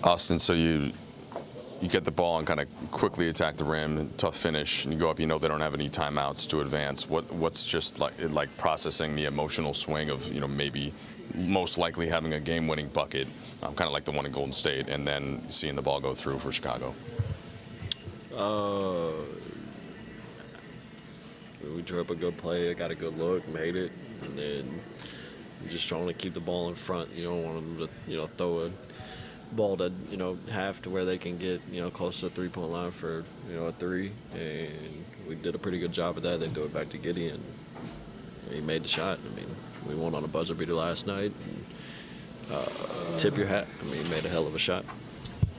Austin, so you get the ball and kind of quickly attack the rim, tough finish, and you go up. You know they don't have any timeouts to advance. What's just like processing the emotional swing of maybe most likely having a game-winning bucket, kind of like the one in Golden State, and then seeing the ball go through for Chicago. We drew up a good play, got a good look, made it, and then we're just trying to keep the ball in front. You don't want them to throw a ball to half to where they can get close to the three-point line for a three, and we did a pretty good job of that. They threw it back to Gideon. He made the shot. I mean, we won on a buzzer beater last night. And, tip your hat. I mean, he made a hell of a shot.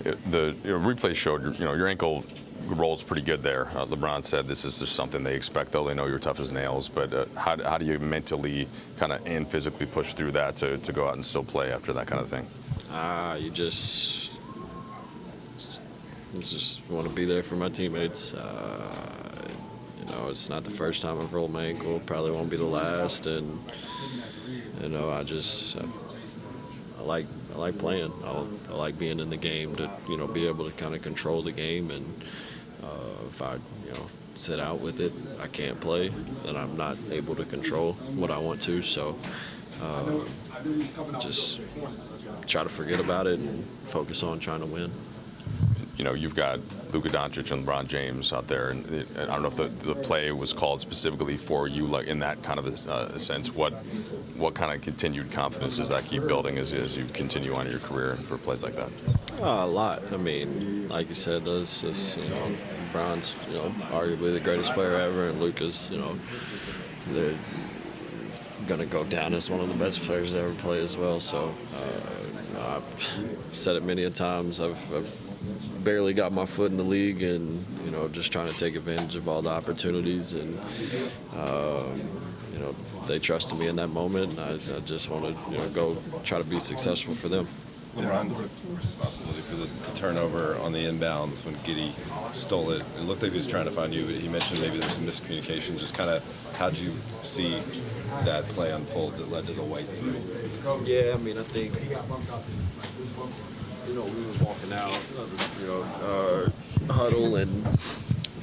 The replay showed your ankle rolls pretty good there. LeBron said this is just something they expect, though. They know you're tough as nails. But how do you mentally kind of and physically push through that to go out and still play after that kind of thing? You just want to be there for my teammates. It's not the first time I've rolled my ankle. Probably won't be the last. And I like playing. I like being in the game to be able to kind of control the game. And if I sit out with it, I can't play. Then I'm not able to control what I want to. So. Just try to forget about it and focus on trying to win. You've got Luka Doncic and LeBron James out there, and I don't know if the play was called specifically for you, like in that kind of a sense. What kind of continued confidence does that keep building as you continue on your career for plays like that? A lot. I mean, like you said, LeBron's arguably the greatest player ever, and Luka's they're going to go down as one of the best players to ever play as well. So I've said it many a times. I've barely got my foot in the league, and just trying to take advantage of all the opportunities. And they trusted me in that moment. I just want to go try to be successful for them. LeBron took responsibility for the turnover on the inbounds when Giddey stole it. It looked like he was trying to find you, but he mentioned maybe there's some miscommunication. Just kind of how'd you see that play unfold that led to the white three? Yeah, I mean, I think, we was walking out, huddle, and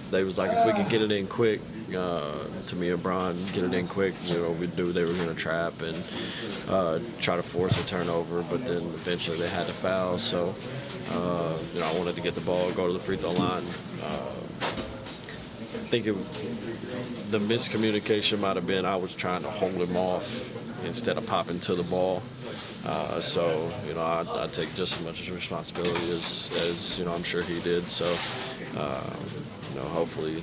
they was like, if we could get it in quick, to me and Bron, get it in quick, we knew they were going to trap and try to force a turnover, but then eventually they had to foul. So, I wanted to get the ball, go to the free throw line. I think the miscommunication might have been I was trying to hold him off instead of popping to the ball. So, I take just as much responsibility as I'm sure he did. So, hopefully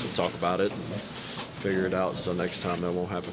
we'll talk about it and figure it out so next time that won't happen.